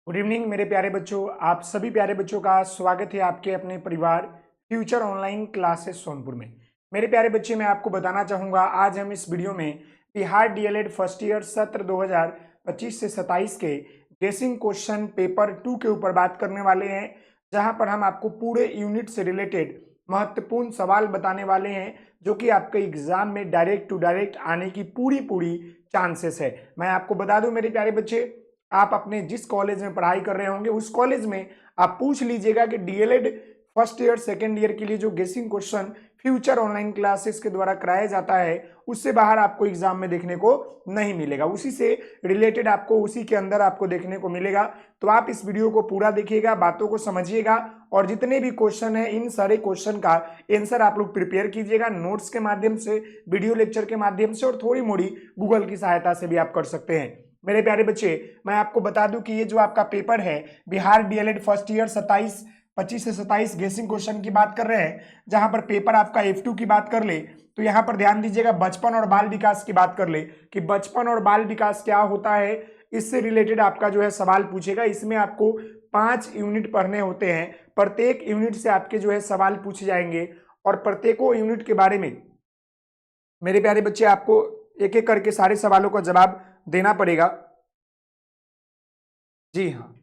Good evening मेरे प्यारे बच्चों। आप सभी प्यारे बच्चों का स्वागत है आपके अपने परिवार फ्यूचर ऑनलाइन क्लासेस सोनपुर में। मेरे प्यारे बच्चे, मैं आपको बताना चाहूँगा आज हम इस वीडियो में बिहार डीएलएड फर्स्ट ईयर सत्र 2025 से 27 के गेसिंग क्वेश्चन पेपर 2 के ऊपर बात करने वाले हैं, जहां पर हम आपको पूरे यूनिट से रिलेटेड महत्वपूर्ण सवाल बताने वाले हैं जो कि आपके एग्जाम में डायरेक्ट टू डायरेक्ट आने की पूरी चांसेस है। मैं आपको बता दूं मेरे प्यारे बच्चे, आप अपने जिस कॉलेज में पढ़ाई कर रहे होंगे उस कॉलेज में आप पूछ लीजिएगा कि DElEd first year second year के लिए जो गेसिंग क्वेश्चन फ्यूचर ऑनलाइन क्लासेस के द्वारा कराया जाता है उससे बाहर आपको एग्जाम में देखने को नहीं मिलेगा, उसी से रिलेटेड आपको उसी के अंदर आपको देखने को मिलेगा। तो आप इस वीडियो को पूरा देखिएगा, बातों को समझिएगा और जितने भी क्वेश्चन है इन सारे क्वेश्चन का आंसर आप लोग प्रिपेयर कीजिएगा नोट्स के माध्यम से, वीडियो लेक्चर के माध्यम से और थोड़ी मोड़ी गूगल की सहायता से भी आप कर सकते हैं। मेरे प्यारे बच्चे, मैं आपको बता दूं कि ये जो आपका पेपर है बिहार डीएलएड फर्स्ट ईयर 25 से 27 गेसिंग क्वेश्चन की बात कर रहे हैं, जहां पर पेपर आपका F2 की बात कर ले तो यहां पर ध्यान दीजिएगा बचपन और बाल विकास की बात कर ले कि बचपन और बाल विकास क्या होता है, इससे रिलेटेड आपका जो है सवाल पूछेगा। इसमें आपको 5 यूनिट पढ़ने होते हैं, प्रत्येक यूनिट से आपके जो है सवाल पूछे जाएंगे और प्रत्येकों यूनिट के बारे में मेरे प्यारे बच्चे आपको एक एक करके सारे सवालों का जवाब देना पड़ेगा। जी हाँ,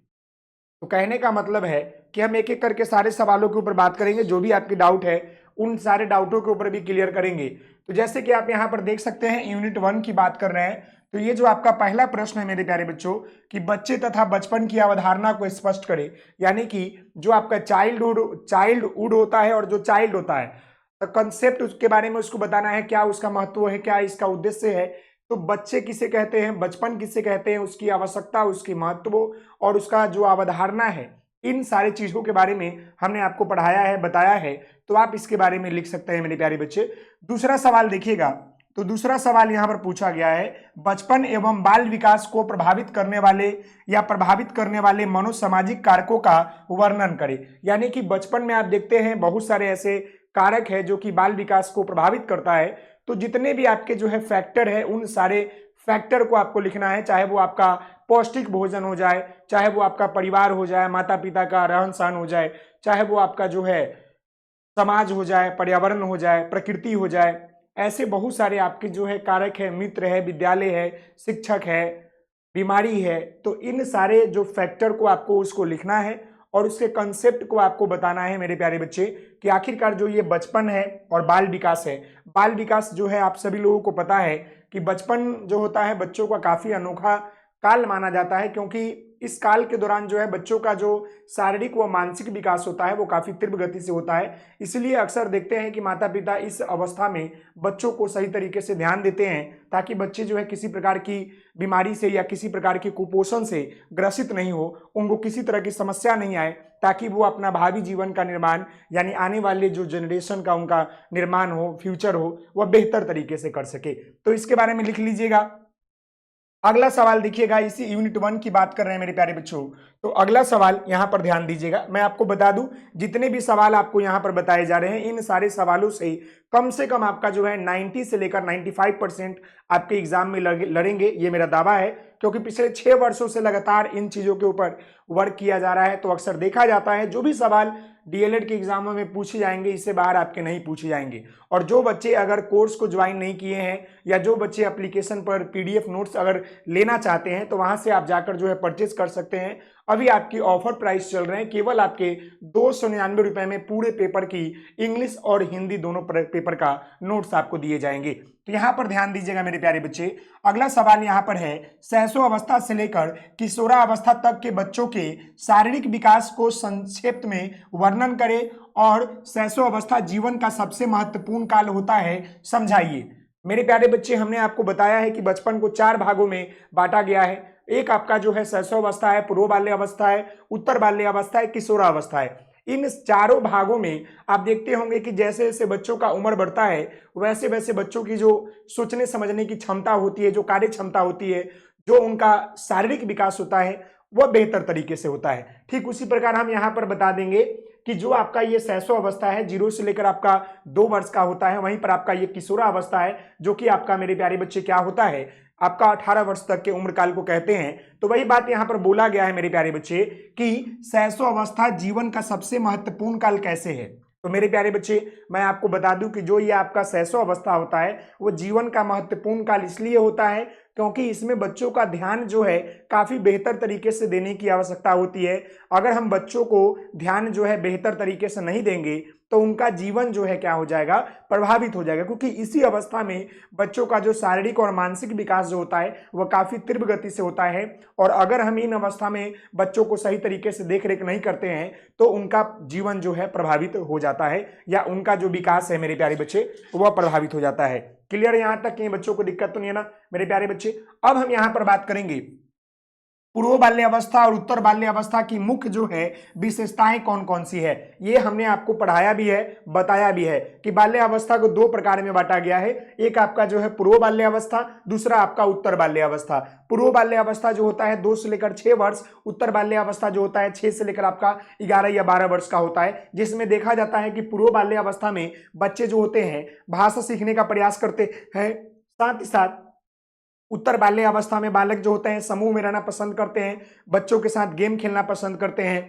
तो कहने का मतलब है कि हम एक एक करके सारे सवालों के ऊपर बात करेंगे, जो भी आपके डाउट है उन सारे डाउटों के ऊपर भी क्लियर करेंगे। तो जैसे कि आप यहाँ पर देख सकते हैं यूनिट 1 की बात कर रहे हैं, तो ये जो आपका पहला प्रश्न है मेरे प्यारे बच्चों कि बच्चे तथा बचपन की अवधारणा को स्पष्ट करें, यानी कि जो आपका चाइल्डहुड होता है और जो चाइल्ड होता है तो कंसेप्ट उसके बारे में उसको बताना है, क्या उसका महत्व है, क्या इसका उद्देश्य है। तो बच्चे किसे कहते हैं, बचपन किसे कहते हैं, उसकी आवश्यकता, उसकी महत्व और उसका जो अवधारणा है, इन सारी चीजों के बारे में हमने आपको पढ़ाया है, बताया है। तो आप इसके बारे में लिख सकते हैं मेरे प्यारे बच्चे। दूसरा सवाल देखिएगा, तो दूसरा सवाल यहां पर पूछा गया है बचपन एवं बाल विकास को प्रभावित करने वाले मनोसामाजिक कारकों का वर्णन करें। यानी कि बचपन में आप देखते हैं बहुत सारे ऐसे कारक है जो कि बाल विकास को प्रभावित करता है, तो जितने भी आपके जो है फैक्टर है उन सारे फैक्टर को आपको लिखना है, चाहे वो आपका पौष्टिक भोजन हो जाए, चाहे वो आपका परिवार हो जाए, माता पिता का रहन सहन हो जाए, चाहे वो आपका जो है समाज हो जाए, पर्यावरण हो जाए, प्रकृति हो जाए, ऐसे बहुत सारे आपके जो है कारक है, मित्र है, विद्यालय है, शिक्षक है, बीमारी है। तो इन सारे जो फैक्टर को आपको उसको लिखना है और उसके कंसेप्ट को आपको बताना है मेरे प्यारे बच्चे कि आखिरकार जो ये बचपन है और बाल विकास है, बाल विकास जो है आप सभी लोगों को पता है कि बचपन जो होता है बच्चों का काफी अनोखा काल माना जाता है, क्योंकि इस काल के दौरान जो है बच्चों का जो शारीरिक व मानसिक विकास होता है वो काफी तीव्र गति से होता है। इसलिए अक्सर देखते हैं कि माता पिता इस अवस्था में बच्चों को सही तरीके से ध्यान देते हैं ताकि बच्चे जो है किसी प्रकार की बीमारी से या किसी प्रकार के कुपोषण से ग्रसित नहीं हो, उनको किसी तरह की समस्या नहीं आए, ताकि वो अपना भावी जीवन का निर्माण यानी आने वाले जो जनरेशन का उनका निर्माण हो, फ्यूचर हो, वह बेहतर तरीके से कर सके। तो इसके बारे में लिख लीजिएगा। अगला सवाल देखिएगा, इसी यूनिट 1 की बात कर रहे हैं मेरे प्यारे बच्चों। तो अगला सवाल यहां पर ध्यान दीजिएगा, मैं आपको बता दूं जितने भी सवाल आपको यहां पर बताए जा रहे हैं इन सारे सवालों से कम आपका जो है 90 से लेकर 95% आपके एग्जाम में लड़ेंगे, ये मेरा दावा है, क्योंकि पिछले 6 वर्षों से लगातार इन चीजों के ऊपर वर्क किया जा रहा है। तो अक्सर देखा जाता है जो भी सवाल डीएलएड के एग्जामों में पूछे जाएंगे इससे बाहर आपके नहीं पूछे जाएंगे। और जो बच्चे अगर कोर्स को ज्वाइन नहीं किए हैं या जो बच्चे एप्लीकेशन पर पीडीएफ नोट्स अगर लेना चाहते हैं तो वहां से आप जाकर जो है परचेज कर सकते हैं। अभी आपकी ऑफर प्राइस चल रहे हैं, केवल आपके 299 रुपए में पूरे पेपर की इंग्लिश और हिंदी दोनों पेपर का नोट्स आपको दिए जाएंगे। तो यहां पर ध्यान दीजिएगा मेरे प्यारे बच्चे। अगला सवाल यहां पर है शैशव अवस्था से लेकर किशोरावस्था तक के बच्चों के शारीरिक विकास को संक्षेप में वर्णन करें और शैशव अवस्था जीवन का सबसे महत्वपूर्ण काल होता है, समझाइए। मेरे प्यारे बच्चे, हमने आपको बताया है कि बचपन को 4 भागों में बांटा गया है। एक आपका जो है शैशव अवस्था है, पूर्व बाल्य अवस्था है, उत्तर बाल्य अवस्था है, किशोरावस्था है। इन चारों भागों में आप देखते होंगे कि जैसे जैसे बच्चों का उम्र बढ़ता है वैसे वैसे बच्चों की जो सोचने समझने की क्षमता होती है, जो कार्य क्षमता होती है, जो उनका शारीरिक विकास होता है वह बेहतर तरीके से होता है। ठीक उसी प्रकार हम यहाँ पर बता देंगे कि जो आपका ये शैशव अवस्था है 0 से लेकर आपका 2 वर्ष का होता है, वहीं पर आपका ये किशोरा अवस्था है जो कि आपका मेरे प्यारे बच्चे क्या होता है, आपका 18 वर्ष तक के उम्र काल को कहते हैं। तो वही बात यहां पर बोला गया है मेरे प्यारे बच्चे कि शैशव अवस्था जीवन का सबसे महत्वपूर्ण काल कैसे है। तो मेरे प्यारे बच्चे मैं आपको बता दूं कि जो ये आपका शैशव अवस्था होता है वो जीवन का महत्वपूर्ण काल इसलिए होता है क्योंकि इसमें बच्चों का ध्यान जो है काफी बेहतर तरीके से देने की आवश्यकता होती है। अगर हम बच्चों को ध्यान जो है बेहतर तरीके से नहीं देंगे तो उनका जीवन जो है क्या हो जाएगा, प्रभावित हो जाएगा, क्योंकि इसी अवस्था में बच्चों का जो शारीरिक और मानसिक विकास जो होता है वह काफी तीव्र गति से होता है। और अगर हम इन अवस्था में बच्चों को सही तरीके से देख रेख नहीं करते हैं तो उनका जीवन जो है प्रभावित हो जाता है या उनका जो विकास है मेरे प्यारे बच्चे वह प्रभावित हो जाता है। क्लियर यहां तक कि बच्चों को दिक्कत तो नहीं है ना मेरे प्यारे बच्चे। अब हम यहां पर बात करेंगे पूर्व बाल्य अवस्था और उत्तर बाल्य अवस्था की मुख्य जो है विशेषताएं कौन कौन सी है। ये हमने आपको पढ़ाया भी है, बताया भी है कि बाल्य अवस्था को 2 प्रकार में बांटा गया है। एक आपका जो है पूर्व बाल्य अवस्था, दूसरा आपका उत्तर बाल्य अवस्था। पूर्व बाल्य अवस्था जो होता है 2 से लेकर 6 वर्ष, उत्तर बाल्य अवस्था जो होता है 6 से लेकर आपका 11 या 12 वर्ष का होता है, जिसमें देखा जाता है कि पूर्व बाल्य अवस्था में बच्चे जो होते हैं भाषा सीखने का प्रयास करते हैं, साथ ही साथ उत्तर बाल्य अवस्था में बालक जो होते हैं समूह में रहना पसंद करते हैं, बच्चों के साथ गेम खेलना पसंद करते हैं,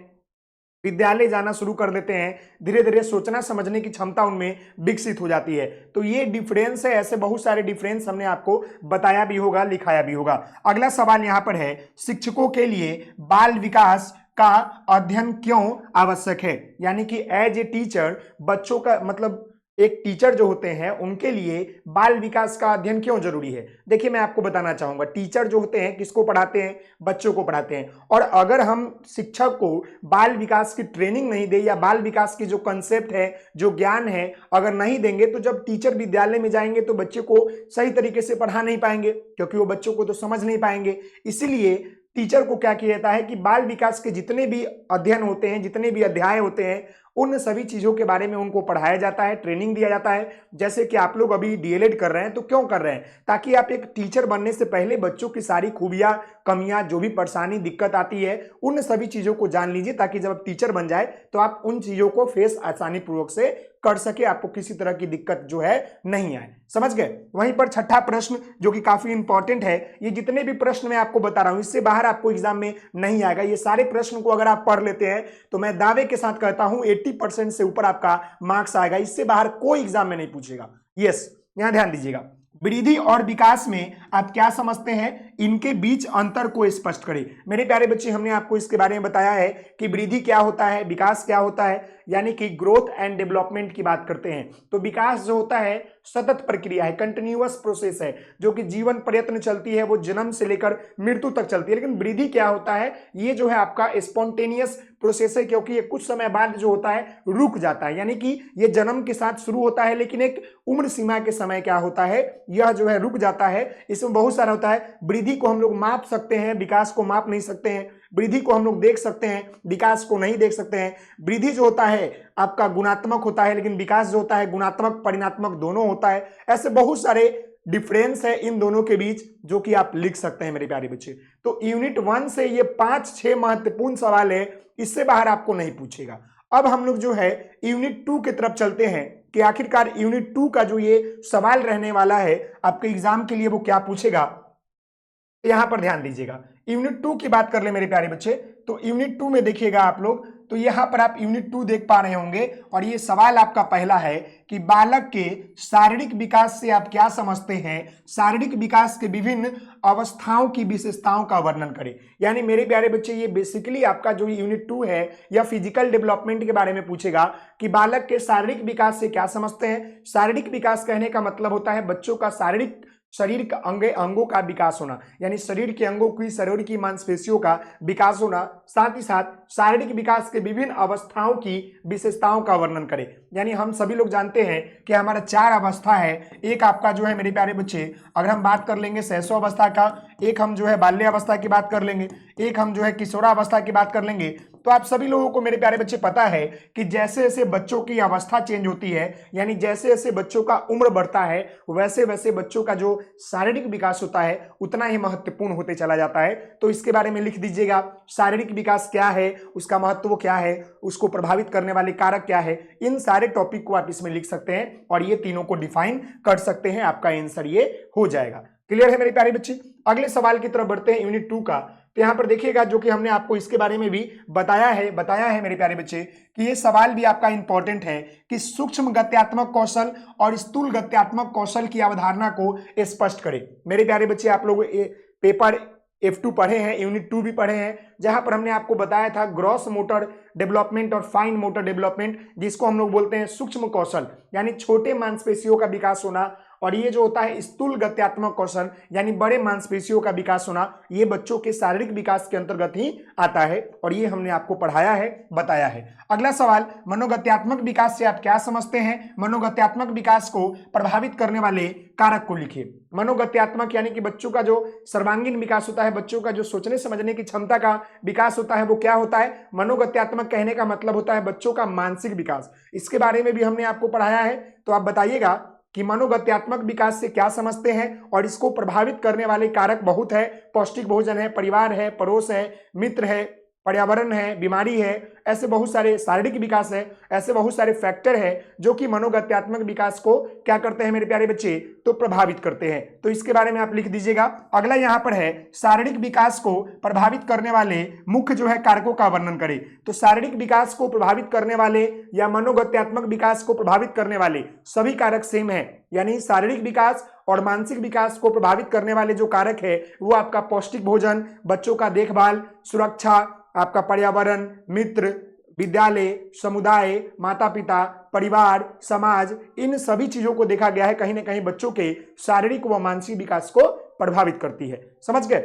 विद्यालय जाना शुरू कर देते हैं, धीरे धीरे सोचना समझने की क्षमता उनमें विकसित हो जाती है। तो ये डिफरेंस है, ऐसे बहुत सारे डिफरेंस हमने आपको बताया भी होगा, लिखाया भी होगा। अगला सवाल यहां पर है, शिक्षकों के लिए बाल विकास का अध्ययन क्यों आवश्यक है। यानी कि एज ए टीचर बच्चों का मतलब एक टीचर जो होते हैं उनके लिए बाल विकास का अध्ययन क्यों जरूरी है। देखिए मैं आपको बताना चाहूंगा, टीचर जो होते हैं किसको पढ़ाते हैं, बच्चों को पढ़ाते हैं। और अगर हम शिक्षक को बाल विकास की ट्रेनिंग नहीं दे या बाल विकास की जो कंसेप्ट है, जो ज्ञान है अगर नहीं देंगे तो जब टीचर विद्यालय में जाएंगे तो बच्चे को सही तरीके से पढ़ा नहीं पाएंगे, क्योंकि वो बच्चों को तो समझ नहीं पाएंगे। इसीलिए टीचर को क्या किया जाता है कि बाल विकास के जितने भी अध्ययन होते हैं, जितने भी अध्याय होते हैं, उन सभी चीजों के बारे में उनको पढ़ाया जाता है, ट्रेनिंग दिया जाता है। जैसे कि आप लोग अभी डीएलएड कर रहे हैं तो क्यों कर रहे हैं, ताकि आप एक टीचर बनने से पहले बच्चों की सारी खूबियां, कमियां, जो भी परेशानी दिक्कत आती है उन सभी चीजों को जान लीजिए, ताकि जब आप टीचर बन जाए तो आप उन चीजों को फेस आसानी पूर्वक से कर सके, आपको किसी तरह की दिक्कत जो है नहीं आए। समझ गए। वहीं पर छठा प्रश्न जो कि काफी इंपॉर्टेंट है, ये जितने भी प्रश्न मैं आपको बता रहा हूं इससे बाहर आपको एग्जाम में नहीं आएगा। ये सारे प्रश्न को अगर आप पढ़ लेते हैं तो मैं दावे के साथ कहता हूं 80% से ऊपर आपका मार्क्स आएगा, इससे बाहर कोई एग्जाम में नहीं पूछेगा। यस, यहां ध्यान दीजिएगा। वृद्धि और विकास में आप क्या समझते हैं, इनके बीच अंतर को स्पष्ट करें। मेरे प्यारे बच्चे हमने आपको इसके बारे में बताया है कि वृद्धि क्या होता है, विकास क्या होता है, यानी कि ग्रोथ एंड डेवलपमेंट की बात करते हैं। तो विकास जो होता है सतत प्रक्रिया है, कंटिन्यूअस प्रोसेस है, जो कि जीवन प्रयत्न चलती है, वो जन्म से लेकर मृत्यु तक चलती है। लेकिन वृद्धि क्या होता है, ये जो है आपका स्पॉन्टेनियस प्रोसेस है, क्योंकि ये कुछ समय बाद जो होता है रुक जाता है। यानी कि ये जन्म के साथ शुरू होता है लेकिन एक उम्र सीमा के समय क्या होता है, यह जो है रुक जाता है। इसमें बहुत सारा होता है। वृद्धि को हम लोग माप सकते हैं, विकास को माप नहीं सकते हैं। वृद्धि को हम लोग देख सकते हैं, विकास को नहीं देख सकते हैं। वृद्धि जो होता है आपका गुणात्मक होता है, लेकिन विकास जो होता है गुणात्मक परिणात्मक दोनों होता है। ऐसे बहुत सारे डिफरेंस है इन दोनों के बीच जो कि आप लिख सकते हैं मेरे प्यारे बच्चे। तो यूनिट 1 से ये 5-6 महत्वपूर्ण सवाल है, इससे बाहर आपको नहीं पूछेगा। अब हम लोग जो है यूनिट 2 की तरफ चलते हैं कि आखिरकार यूनिट 2 का जो ये सवाल रहने वाला है आपके एग्जाम के लिए वो क्या पूछेगा। यहां पर ध्यान दीजिएगा, यूनिट 2 की बात कर ले मेरे प्यारे बच्चे। तो यूनिट 2 में देखिएगा आप लोग, तो यहां पर आप यूनिट 2 देख पा रहे होंगे और ये सवाल आपका पहला है कि बालक के शारीरिक विकास से आप क्या समझते हैं, शारीरिक विकास के विभिन्न अवस्थाओं की विशेषताओं का वर्णन करें। यानी मेरे प्यारे बच्चे ये बेसिकली आपका जो यूनिट 2 है या फिजिकल डेवलपमेंट के बारे में पूछेगा कि बालक के शारीरिक विकास से क्या समझते हैं। शारीरिक विकास कहने का मतलब होता है बच्चों का शारीरिक शरीर का अंगों का विकास होना, यानी शरीर के अंगों की, शरीर की मांसपेशियों का विकास होना। साथ ही साथ शारीरिक विकास के विभिन्न अवस्थाओं की विशेषताओं का वर्णन करें। यानी हम सभी लोग जानते हैं कि हमारा 4 अवस्था है। एक आपका जो है मेरे प्यारे बच्चे, अगर हम बात कर लेंगे शैशव अवस्था का, एक हम जो है बाल्यावस्था की बात कर लेंगे, एक हम जो है किशोरावस्था की बात कर लेंगे। तो आप सभी लोगों को मेरे प्यारे बच्चे पता है कि जैसे जैसे बच्चों की अवस्था चेंज होती है, यानी जैसे जैसे बच्चों का उम्र बढ़ता है, वैसे वैसे बच्चों का जो शारीरिक विकास होता है उतना ही महत्वपूर्ण होते चला जाता है। तो इसके बारे में लिख दीजिएगा, शारीरिक विकास क्या है, उसका महत्व क्या है, उसको प्रभावित करने वाले कारक क्या है। इन सारे टॉपिक को आप इसमें लिख सकते हैं और ये तीनों को डिफाइन कर सकते हैं, आपका आंसर ये हो जाएगा। क्लियर है मेरे प्यारे बच्चे? अगले सवाल की तरफ बढ़ते हैं, यूनिट 2 का। तो यहां पर देखिएगा, जो कि हमने आपको इसके बारे में भी बताया है मेरे प्यारे बच्चे, कि ये सवाल भी आपका इंपॉर्टेंट है कि सूक्ष्म गत्यात्मक कौशल और स्थूल गत्यात्मक कौशल की अवधारणा को स्पष्ट करें। मेरे प्यारे बच्चे, आप लोग पेपर F2 पढ़े हैं, यूनिट 2 भी पढ़े हैं, जहां पर हमने आपको बताया था ग्रॉस मोटर डेवलपमेंट और फाइन मोटर डेवलपमेंट, जिसको हम लोग बोलते हैं सूक्ष्म कौशल, यानी छोटे मांसपेशियों का विकास होना, और ये जो होता है स्थूल गत्यात्मक कौशल, यानी बड़े मांसपेशियों का विकास होना, ये बच्चों के शारीरिक विकास के अंतर्गत ही आता है, और ये हमने आपको पढ़ाया है, बताया है। अगला सवाल, मनोगत्यात्मक विकास से आप क्या समझते हैं? मनोगत्यात्मक विकास को प्रभावित करने वाले कारक को लिखिए। मनोगत्यात्मक यानी कि बच्चों का जो सर्वांगीण विकास होता है, बच्चों का जो सोचने समझने की क्षमता का विकास होता है, वो क्या होता है? मनोगत्यात्मक कहने का मतलब होता है बच्चों का मानसिक विकास। इसके बारे में भी हमने आपको पढ़ाया है, तो आप बताइएगा कि मनोगत्यात्मक विकास से क्या समझते हैं, और इसको प्रभावित करने वाले कारक बहुत है। पौष्टिक भोजन है, परिवार है, पड़ोस है, मित्र है, पर्यावरण है, बीमारी है, ऐसे बहुत सारे, शारीरिक विकास है, ऐसे बहुत सारे फैक्टर है जो कि मनोगत्यात्मक विकास को क्या करते हैं मेरे प्यारे बच्चे? तो प्रभावित करते हैं। तो इसके बारे में आप लिख दीजिएगा। अगला यहां पर है, शारीरिक विकास को प्रभावित करने वाले मुख्य जो है कारकों का वर्णन करें। तो शारीरिक विकास को प्रभावित करने वाले या मनोगत्यात्मक विकास को प्रभावित करने वाले सभी कारक सेम है, यानी शारीरिक विकास और मानसिक विकास को प्रभावित करने वाले जो कारक है वो आपका पौष्टिक भोजन, बच्चों का देखभाल, सुरक्षा, आपका पर्यावरण, मित्र, विद्यालय, समुदाय, माता पिता, परिवार, समाज, इन सभी चीजों को देखा गया है कहीं ना कहीं बच्चों के शारीरिक व मानसिक विकास को प्रभावित करती है। समझ गए?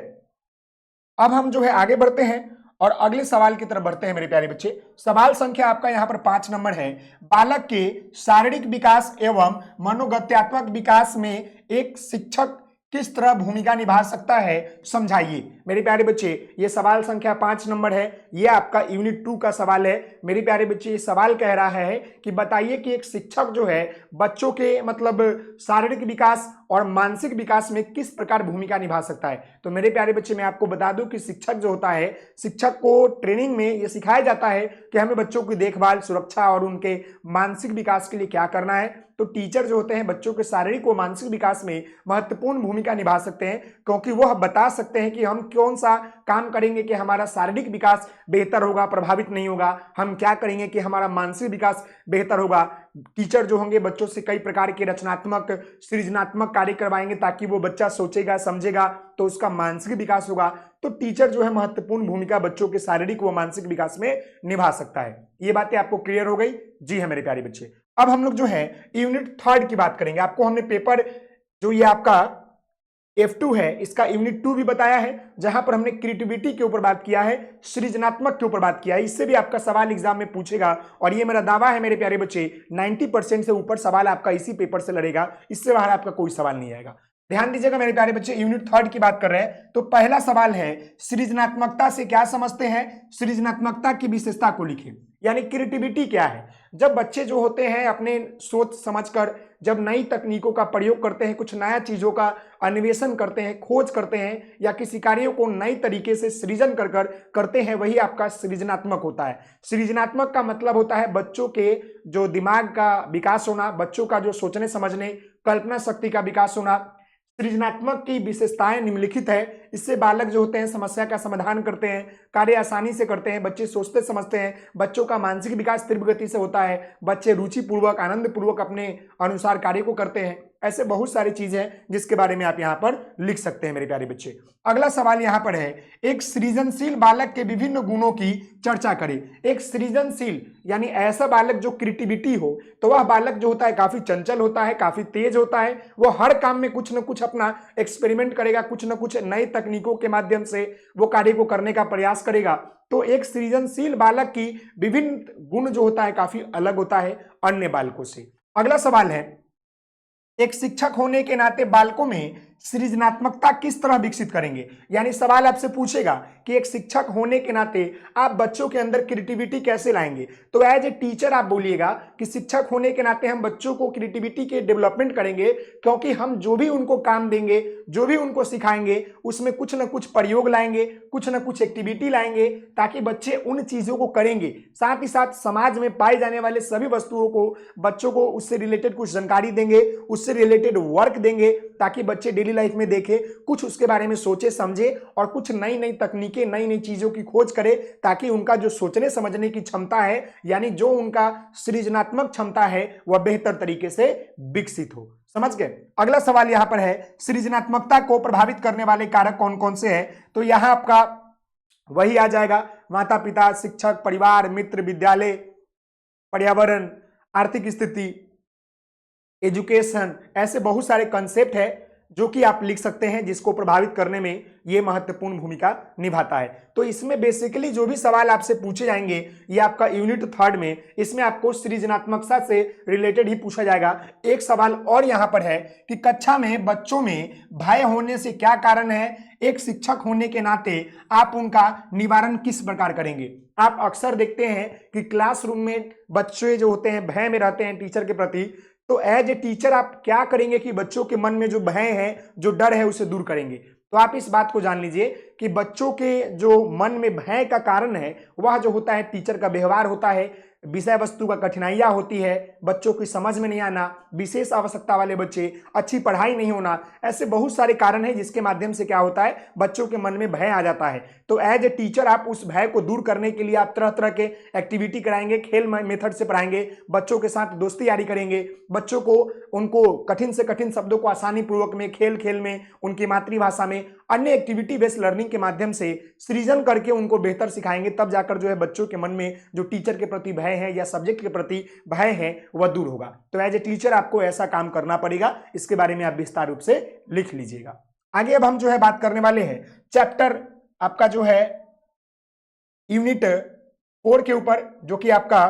अब हम जो है आगे बढ़ते हैं और अगले सवाल की तरफ बढ़ते हैं मेरे प्यारे बच्चे। सवाल संख्या आपका यहाँ पर 5 नंबर है। बालक के शारीरिक विकास एवं मनोगत्यात्मक विकास में एक शिक्षक किस तरह भूमिका निभा सकता है, समझाइए। मेरे प्यारे बच्चे, ये सवाल संख्या 5 नंबर है, ये आपका यूनिट 2 का सवाल है। मेरे प्यारे बच्चे, ये सवाल कह रहा है कि बताइए कि एक शिक्षक जो है बच्चों के मतलब शारीरिक विकास और मानसिक विकास में किस प्रकार भूमिका निभा सकता है। तो मेरे प्यारे बच्चे, मैं आपको बता दूं कि शिक्षक जो होता है, शिक्षक को ट्रेनिंग में ये सिखाया जाता है कि हमें बच्चों की देखभाल, सुरक्षा और उनके मानसिक विकास के लिए क्या करना है। तो टीचर जो होते हैं बच्चों के शारीरिक व मानसिक विकास में महत्वपूर्ण भूमिका निभा सकते हैं, क्योंकि वह बता सकते हैं कि हम कौन सा काम करेंगे कि हमारा शारीरिक विकास बेहतर होगा, प्रभावित नहीं होगा, हम क्या करेंगे कि हमारा मानसिक विकास बेहतर होगा। टीचर जो होंगे बच्चों से कई प्रकार के रचनात्मक, सृजनात्मक कार्य करवाएंगे ताकि वो बच्चा सोचेगा, समझेगा, तो उसका मानसिक विकास होगा। तो टीचर जो है महत्वपूर्ण भूमिका बच्चों के शारीरिक व मानसिक विकास में निभा सकता है। ये बातें आपको क्लियर हो गई? जी हाँ मेरे प्यारे बच्चे। अब हम लोग जो है यूनिट 3 की बात करेंगे। आपको हमने पेपर जो ये आपका F2 है, इसका यूनिट 2 भी बताया है, जहां पर हमने क्रिएटिविटी के ऊपर बात किया है, सृजनात्मक के ऊपर बात किया है। इससे भी आपका सवाल एग्जाम में पूछेगा, और ये मेरा दावा है मेरे प्यारे बच्चे, 90% से ऊपर सवाल आपका इसी पेपर से लड़ेगा, इससे बाहर आपका कोई सवाल नहीं आएगा। ध्यान दीजिएगा मेरे प्यारे बच्चे, यूनिट 3 की बात कर रहे हैं। तो पहला सवाल है, सृजनात्मकता से क्या समझते हैं? सृजनात्मकता की विशेषता को लिखें, यानी क्रिएटिविटी क्या है। जब बच्चे जो होते हैं अपने सोच समझकर जब नई तकनीकों का प्रयोग करते हैं, कुछ नया चीजों का अन्वेषण करते हैं, खोज करते हैं, या किसी कार्यों को नई तरीके से सृजन कर करते हैं, वही आपका सृजनात्मक होता है। सृजनात्मक का मतलब होता है बच्चों के जो दिमाग का विकास होना, बच्चों का जो सोचने समझने, कल्पना शक्ति का विकास होना। सृजनात्मक की विशेषताएं निम्नलिखित है। इससे बालक जो होते हैं समस्या का समाधान करते हैं, कार्य आसानी से करते हैं, बच्चे सोचते समझते हैं, बच्चों का मानसिक विकास तीव्र गति से होता है, बच्चे रुचिपूर्वक, आनंद पूर्वक अपने अनुसार कार्य को करते हैं। ऐसे बहुत सारी चीजें हैं जिसके बारे में आप यहाँ पर लिख सकते हैं मेरे प्यारे बच्चे। अगला सवाल यहाँ पर है, एक सृजनशील बालक के विभिन्न गुणों की चर्चा करें। एक सृजनशील यानी ऐसा बालक जो क्रिएटिविटी हो, तो वह बालक जो होता है काफी चंचल होता है, काफी तेज होता है, वो हर काम में कुछ न कुछ अपना एक्सपेरिमेंट करेगा, कुछ न कुछ नई तकनीकों के माध्यम से वो कार्य को करने का प्रयास करेगा। तो एक सृजनशील बालक की विभिन्न गुण जो होता है काफी अलग होता है अन्य बालकों से। अगला सवाल है, एक शिक्षक होने के नाते बालकों में सृजनात्मकता किस तरह विकसित करेंगे। यानी सवाल आपसे पूछेगा कि एक शिक्षक होने के नाते आप बच्चों के अंदर क्रिएटिविटी कैसे लाएंगे। तो एज ए टीचर आप बोलिएगा कि शिक्षक होने के नाते हम बच्चों को क्रिएटिविटी के डेवलपमेंट करेंगे, क्योंकि हम जो भी उनको काम देंगे, जो भी उनको सिखाएंगे, उसमें कुछ ना कुछ प्रयोग लाएंगे, कुछ ना कुछ एक्टिविटी लाएंगे, ताकि बच्चे उन चीजों को करेंगे। साथ ही साथ समाज में पाए जाने वाले सभी वस्तुओं को बच्चों को उससे रिलेटेड कुछ जानकारी देंगे, उससे रिलेटेड वर्क देंगे, ताकि बच्चे डेली लाइफ में देखें, कुछ उसके बारे में सोचे समझे और कुछ नई नई तकनीकें, नई नई चीजों की खोज करें, ताकि उनका जो सोचने समझने की क्षमता है, यानी जो उनका सृजनात्मक क्षमता है, वह बेहतर तरीके से विकसित हो। समझ गए। अगला सवाल यहां पर है, सृजनात्मकता को प्रभावित करने वाले कारक कौन कौन से हैं। तो यहां आपका वही आ जाएगा, माता पिता, शिक्षक, परिवार, मित्र, विद्यालय, पर्यावरण, आर्थिक स्थिति, एजुकेशन। ऐसे बहुत सारे कंसेप्ट है जो कि आप लिख सकते हैं, जिसको प्रभावित करने में ये महत्वपूर्ण भूमिका निभाता है। तो इसमें बेसिकली जो भी सवाल आपसे पूछे जाएंगे, ये आपका यूनिट 3 में, इसमें आपको सृजनात्मकता से रिलेटेड ही पूछा जाएगा। एक सवाल और यहां पर है कि कक्षा में बच्चों में भय होने से क्या कारण है, एक शिक्षक होने के नाते आप उनका निवारण किस प्रकार करेंगे। आप अक्सर देखते हैं कि क्लासरूम में बच्चे जो होते हैं भय में रहते हैं टीचर के प्रति। तो एज ए टीचर आप क्या करेंगे कि बच्चों के मन में जो भय है, जो डर है, उसे दूर करेंगे। तो आप इस बात को जान लीजिए कि बच्चों के जो मन में भय का कारण है, वह जो होता है टीचर का व्यवहार होता है, विषय वस्तु का कठिनाइयां होती है, बच्चों की समझ में नहीं आना, विशेष आवश्यकता वाले बच्चे, अच्छी पढ़ाई नहीं होना। ऐसे बहुत सारे कारण हैं जिसके माध्यम से क्या होता है, बच्चों के मन में भय आ जाता है। तो एज ए टीचर आप उस भय को दूर करने के लिए आप तरह तरह के एक्टिविटी कराएंगे, खेल मेथड से पढ़ाएंगे, बच्चों के साथ दोस्ती यारी करेंगे, बच्चों को उनको कठिन से कठिन शब्दों को आसानी पूर्वक में, खेल खेल में, उनकी मातृभाषा में, अन्य एक्टिविटी बेस्ड लर्निंग के माध्यम से सृजन करके उनको बेहतर सिखाएंगे। तब जाकर जो है बच्चों के मन में जो टीचर के प्रति भय है या सब्जेक्ट के प्रति भय है, वह दूर होगा। तो एज ए टीचर आपको ऐसा काम करना पड़ेगा। इसके बारे में आप विस्तार रूप से लिख लीजिएगा। आगे अब हम जो है बात करने वाले हैं चैप्टर आपका जो है यूनिट 4 के ऊपर, जो कि आपका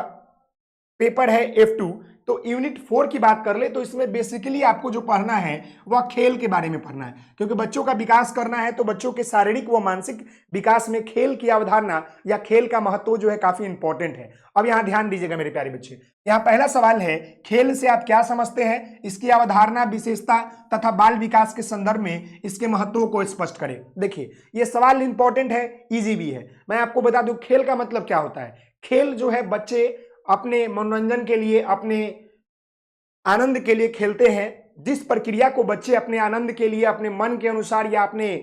पेपर है F2। तो यूनिट 4 की बात कर ले तो इसमें बेसिकली आपको जो पढ़ना है वह खेल के बारे में पढ़ना है, क्योंकि बच्चों का विकास करना है। तो बच्चों के शारीरिक व मानसिक विकास में खेल की अवधारणा या खेल का महत्व जो है काफी इंपॉर्टेंट है। अब यहां ध्यान दीजिएगा मेरे प्यारे बच्चे, यहां पहला सवाल है, खेल से आप क्या समझते हैं, इसकी अवधारणा, विशेषता तथा बाल विकास के संदर्भ में इसके महत्व को स्पष्ट करें। देखिए ये सवाल इंपॉर्टेंट है, इजी भी है। मैं आपको बता दूं खेल का मतलब क्या होता है। खेल जो है बच्चे अपने मनोरंजन के लिए, अपने आनंद के लिए खेलते हैं। जिस प्रक्रिया को बच्चे अपने आनंद के लिए, अपने मन के अनुसार या अपने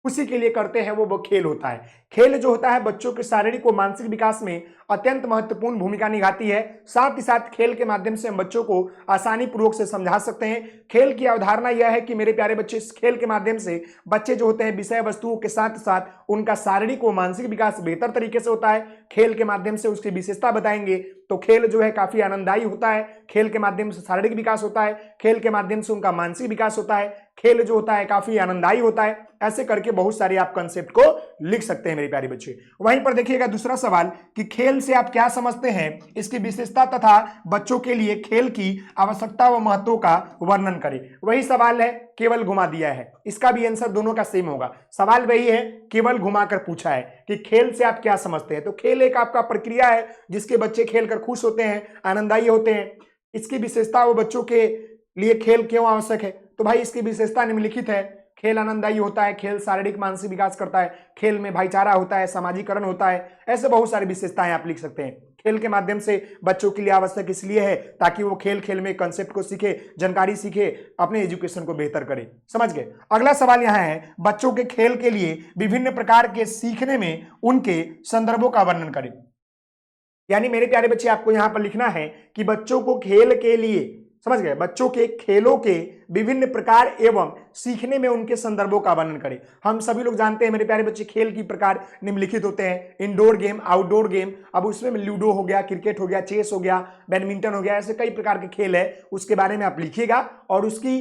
खुशी के लिए करते हैं, वो खेल होता है। खेल जो होता है बच्चों के शारीरिक व मानसिक विकास में अत्यंत महत्वपूर्ण भूमिका निभाती है। साथ ही साथ खेल के माध्यम से हम बच्चों को आसानी पूर्वक से समझा सकते हैं। खेल की अवधारणा यह है कि मेरे प्यारे बच्चे, इस खेल के माध्यम से बच्चे जो होते हैं विषय वस्तुओं के साथ साथ उनका शारीरिक व मानसिक विकास बेहतर तरीके से होता है। खेल के माध्यम से उसकी विशेषता बताएंगे। तो खेल जो है काफी आनंददायी होता है। खेल के माध्यम से शारीरिक विकास होता है, खेल के माध्यम से उनका मानसिक विकास होता है, खेल जो होता है काफी आनंददायी होता है। ऐसे करके बहुत सारे आप कंसेप्ट को लिख सकते हैं मेरे प्यारे बच्चे। वहीं पर देखिएगा दूसरा सवाल कि खेल से आप क्या समझते हैं, इसकी विशेषता तथा बच्चों के लिए खेल की आवश्यकता व महत्व का वर्णन करें। वही सवाल है, केवल घुमा दिया है। इसका भी आंसर दोनों का सेम होगा। सवाल वही है, केवल घुमाकर पूछा है कि खेल से आप क्या समझते हैं। तो खेल एक आपका प्रक्रिया है जिसके बच्चे खेलकर खुश होते हैं, आनंददायी होते हैं। इसकी विशेषता वो बच्चों के लिए खेल क्यों आवश्यक है। तो भाई इसकी विशेषता निम्नलिखित है। खेल आनंददायी होता है, खेल शारीरिक मानसिक विकास करता है, खेल में भाईचारा होता है, सामाजिकरण होता है। ऐसे बहुत सारी विशेषताएं आप लिख सकते हैं। खेल के माध्यम से बच्चों के लिए आवश्यक इसलिए है ताकि वो खेल खेल में कंसेप्ट को सीखे, जानकारी सीखे, अपने एजुकेशन को बेहतर करे। समझ गए। अगला सवाल यहाँ है, बच्चों के खेल के लिए विभिन्न प्रकार के सीखने में उनके संदर्भों का वर्णन करें। यानी मेरे प्यारे बच्चे आपको यहां पर लिखना है कि बच्चों को खेल के लिए, समझ गए, बच्चों के खेलों के विभिन्न प्रकार एवं सीखने में उनके संदर्भों का वर्णन करें। हम सभी लोग जानते हैं मेरे प्यारे बच्चे खेल की प्रकार निम्नलिखित होते हैं। Indoor game, outdoor game. अब उसमें लूडो हो गया, क्रिकेट हो गया, चेस हो गया, बैडमिंटन हो गया, ऐसे कई प्रकार के खेल है। उसके बारे में आप लिखिएगा और उसकी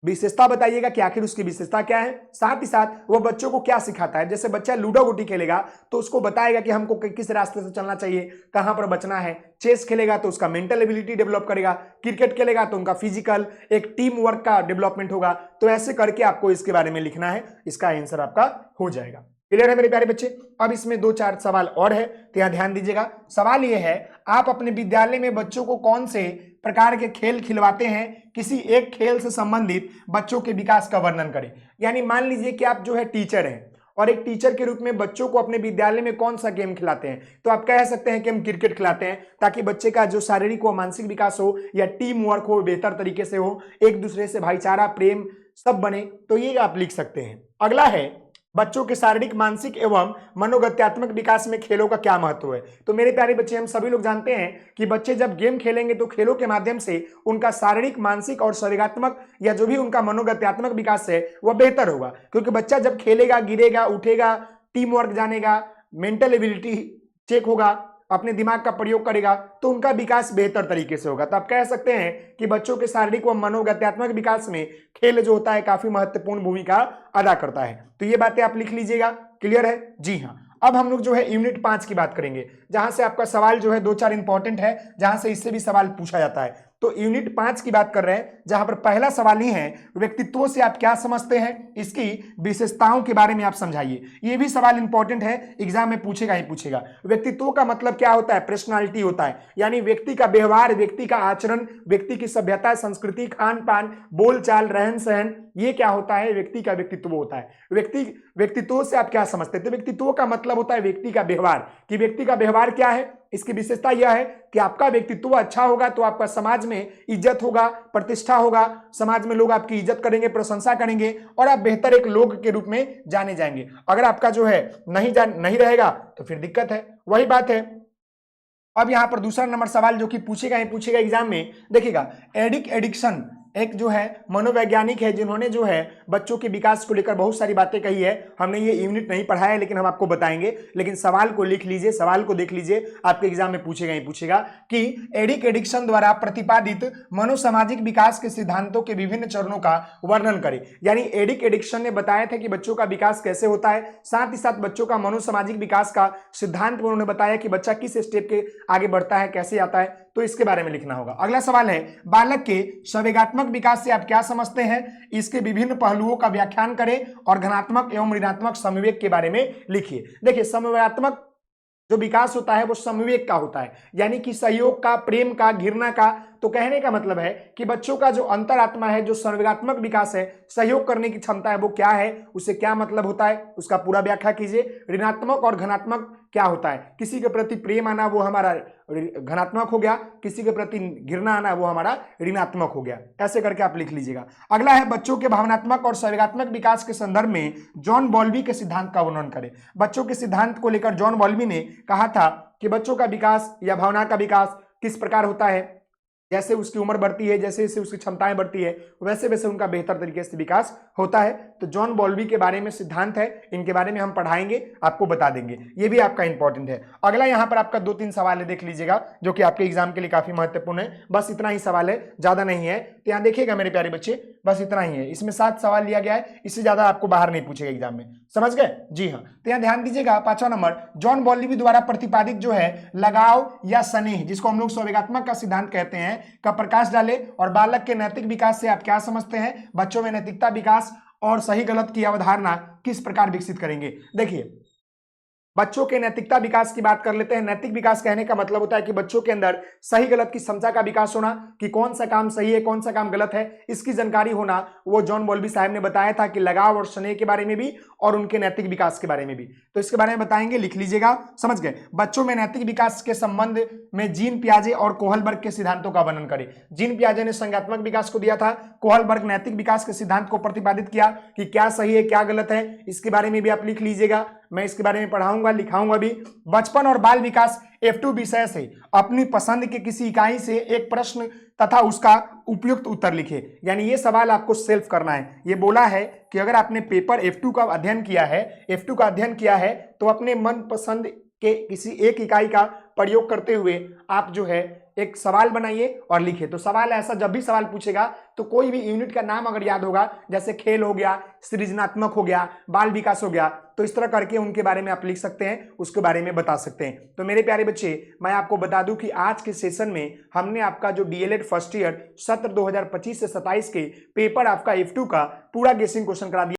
विशेषता बताइएगा कि आखिर उसकी विशेषता क्या है, साथ ही साथ वो बच्चों को क्या सिखाता है। जैसे बच्चा लूडो गुटी खेलेगा तो उसको बताएगा कि हमको किस रास्ते से चलना चाहिए, कहां पर बचना है। चेस खेलेगा तो उसका मेंटल एबिलिटी डेवलप करेगा, क्रिकेट खेलेगा तो उनका फिजिकल एक टीम वर्क का डेवलपमेंट होगा। तो ऐसे करके आपको इसके बारे में लिखना है, इसका आंसर आपका हो जाएगा। क्लियर है मेरे प्यारे बच्चे। अब इसमें 2-4 सवाल और है तो यहाँ ध्यान दीजिएगा। सवाल यह है, आप अपने विद्यालय में बच्चों को कौन से प्रकार के खेल खिलवाते हैं, किसी एक खेल से संबंधित बच्चों के विकास का वर्णन करें। यानी मान लीजिए कि आप जो है टीचर हैं और एक टीचर के रूप में बच्चों को अपने विद्यालय में कौन सा गेम खिलाते हैं, तो आप कह सकते हैं कि हम क्रिकेट खिलाते हैं ताकि बच्चे का जो शारीरिक व मानसिक विकास हो या टीम वर्क हो बेहतर तरीके से हो, एक दूसरे से भाईचारा प्रेम सब बने, तो ये आप लिख सकते हैं। अगला है, बच्चों के शारीरिक मानसिक एवं मनोगत्यात्मक विकास में खेलों का क्या महत्व है। तो मेरे प्यारे बच्चे, हम सभी लोग जानते हैं कि बच्चे जब गेम खेलेंगे तो खेलों के माध्यम से उनका शारीरिक मानसिक और शरीरात्मक या जो भी उनका मनोगत्यात्मक विकास है वह बेहतर होगा। क्योंकि बच्चा जब खेलेगा, गिरेगा, उठेगा, टीम वर्क जानेगा, मेंटल एबिलिटी चेक होगा, अपने दिमाग का प्रयोग करेगा, तो उनका विकास बेहतर तरीके से होगा। तो आप कह सकते हैं कि बच्चों के शारीरिक व मनोगत्यात्मक विकास में खेल जो होता है काफी महत्वपूर्ण भूमिका अदा करता है। तो ये बातें आप लिख लीजिएगा। क्लियर है? जी हाँ। अब हम लोग जो है यूनिट 5 की बात करेंगे, जहां से आपका सवाल जो है 2-4 इंपॉर्टेंट है, जहां से इससे भी सवाल पूछा जाता है। तो यूनिट 5 की बात कर रहे हैं, जहां पर पहला सवाल ही है, व्यक्तित्व से आप क्या समझते हैं, इसकी विशेषताओं के बारे में आप समझाइए। ये भी सवाल इंपॉर्टेंट है, एग्जाम में पूछेगा ही पूछेगा। व्यक्तित्व का मतलब क्या होता है? पर्सनालिटी होता है, यानी व्यक्ति का व्यवहार, व्यक्ति का आचरण, व्यक्ति की सभ्यता, संस्कृति, खान पान, बोलचाल, रहन सहन, ये क्या होता है? व्यक्ति का व्यक्तित्व होता है। व्यक्तित्व से आप क्या समझते हैं? तो व्यक्तित्व का मतलब होता है व्यक्ति का व्यवहार, कि व्यक्ति का व्यवहार क्या है। इसकी विशेषता यह है कि आपका व्यक्तित्व अच्छा होगा तो आपका समाज में इज्जत होगा, प्रतिष्ठा होगा, समाज में लोग आपकी इज्जत करेंगे, प्रशंसा करेंगे और आप बेहतर एक लोग के रूप में जाने जाएंगे। अगर आपका जो है नहीं रहेगा तो फिर दिक्कत है। वही बात है। अब यहां पर दूसरा नंबर सवाल जो कि पूछेगा एग्जाम में, देखिएगा, एडिक्शन एक जो है मनोवैज्ञानिक है, जिन्होंने जो है बच्चों के विकास को लेकर बहुत सारी बातें कही है। हमने ये यूनिट नहीं पढ़ा है लेकिन हम आपको बताएंगे। लेकिन सवाल को लिख लीजिए, सवाल को देख लीजिए, आपके एग्जाम में पूछेगा कि एडिक्शन द्वारा प्रतिपादित मनोसामाजिक विकास के सिद्धांतों के विभिन्न चरणों का वर्णन करें। यानी एडिक्शन ने बताया था कि बच्चों का विकास कैसे होता है, साथ ही साथ बच्चों का मनोसामाजिक विकास का सिद्धांत उन्होंने बताया कि बच्चा किस स्टेप के आगे बढ़ता है, कैसे आता है, तो इसके बारे में लिखना होगा। अगला सवाल है, बालक के संवेगात्मक विकास से आप क्या समझते हैं, इसके विभिन्न पहलुओं का व्याख्यान करें और धनात्मक एवं ऋणात्मक संवेग के बारे में लिखिए। देखिए, संवेगात्मक जो विकास होता है वो संवेग का होता है, यानी कि सहयोग का, प्रेम का, घृणा का। तो कहने का मतलब है कि बच्चों का जो अंतरात्मा है, जो संवेगात्मक विकास है, सहयोग करने की क्षमता है, वो क्या है, उसे क्या मतलब होता है, उसका पूरा व्याख्या कीजिए। ऋणात्मक और धनात्मक क्या होता है? किसी के प्रति प्रेम आना वो हमारा धनात्मक हो गया, किसी के प्रति घृणा आना वो हमारा ऋणात्मक हो गया। ऐसे करके आप लिख लीजिएगा। अगला है, बच्चों के भावनात्मक और संवेगात्मक विकास के संदर्भ में जॉन बॉल्बी के सिद्धांत का वर्णन करें। बच्चों के सिद्धांत को लेकर जॉन बॉल्बी ने कहा था कि बच्चों का विकास या भावना का विकास किस प्रकार होता है, जैसे उसकी उम्र बढ़ती है, जैसे जैसे उसकी क्षमताएं बढ़ती है, वैसे वैसे उनका बेहतर तरीके से विकास होता है। तो जॉन बॉल्बी के बारे में सिद्धांत है, इनके बारे में हम पढ़ाएंगे, आपको बता देंगे, ये भी आपका इंपॉर्टेंट है। अगला यहाँ पर आपका 2-3 सवाल है, देख लीजिएगा, जो कि आपके एग्जाम के लिए काफी महत्वपूर्ण है। बस इतना ही सवाल है, ज्यादा नहीं है। तो यहाँ देखिएगा मेरे प्यारे बच्चे, बस इतना ही है। इसमें 7 सवाल लिया गया है, इससे ज्यादा आपको बाहर नहीं पूछेगा एग्जाम में, समझ गए? जी हाँ। तो यहाँ ध्यान दीजिएगा, 5वां नंबर, जॉन बॉल्बी द्वारा प्रतिपादित जो है लगाव या स्नेह, जिसको हम लोग संवेगात्मक का सिद्धांत कहते हैं, का प्रकाश डाले। और बालक के नैतिक विकास से आप क्या समझते हैं, बच्चों में नैतिकता विकास और सही गलत की अवधारणा किस प्रकार विकसित करेंगे। देखिए, बच्चों के नैतिकता विकास की बात कर लेते हैं। नैतिक विकास कहने का मतलब होता है कि बच्चों के अंदर सही गलत की क्षमता का विकास होना, कि कौन सा काम सही है, कौन सा काम गलत है, इसकी जानकारी होना। वो जॉन बॉल्बी साहब ने बताया था कि लगाव और स्नेह के बारे में भी और उनके नैतिक विकास के बारे में भी। तो इसके बारे में बताएंगे, लिख लीजिएगा, समझ गए? बच्चों में नैतिक विकास के संबंध में जीन पियाजे और कोहलबर्ग के सिद्धांतों का वर्णन करें। जीन पियाजे ने संज्ञात्मक विकास को दिया था, कोहलबर्ग नैतिक विकास के सिद्धांत को प्रतिपादित किया कि क्या सही है, क्या गलत है, इसके बारे में भी आप लिख लीजिएगा। मैं इसके बारे में पढ़ाऊंगा, लिखाऊंगा भी। बचपन और बाल विकास F2 विषय से अपनी पसंद के किसी इकाई से एक प्रश्न तथा उसका उपयुक्त उत्तर लिखे। यानी ये सवाल आपको सेल्फ करना है। ये बोला है कि अगर आपने पेपर F2 का अध्ययन किया है, तो अपने मन पसंद के किसी एक इकाई का प्रयोग करते हुए आप जो है एक सवाल बनाइए और लिखिए। तो सवाल ऐसा, जब भी सवाल पूछेगा तो कोई भी यूनिट का नाम अगर याद होगा, जैसे खेल हो गया, सृजनात्मक हो गया, बाल विकास हो गया, तो इस तरह करके उनके बारे में आप लिख सकते हैं, उसके बारे में बता सकते हैं। तो मेरे प्यारे बच्चे, मैं आपको बता दूं कि आज के सेशन में हमने आपका जो डीएलएड फर्स्ट ईयर सत्र 2025 से 27 के पेपर आपका F2 का पूरा गेसिंग क्वेश्चन करा दिया।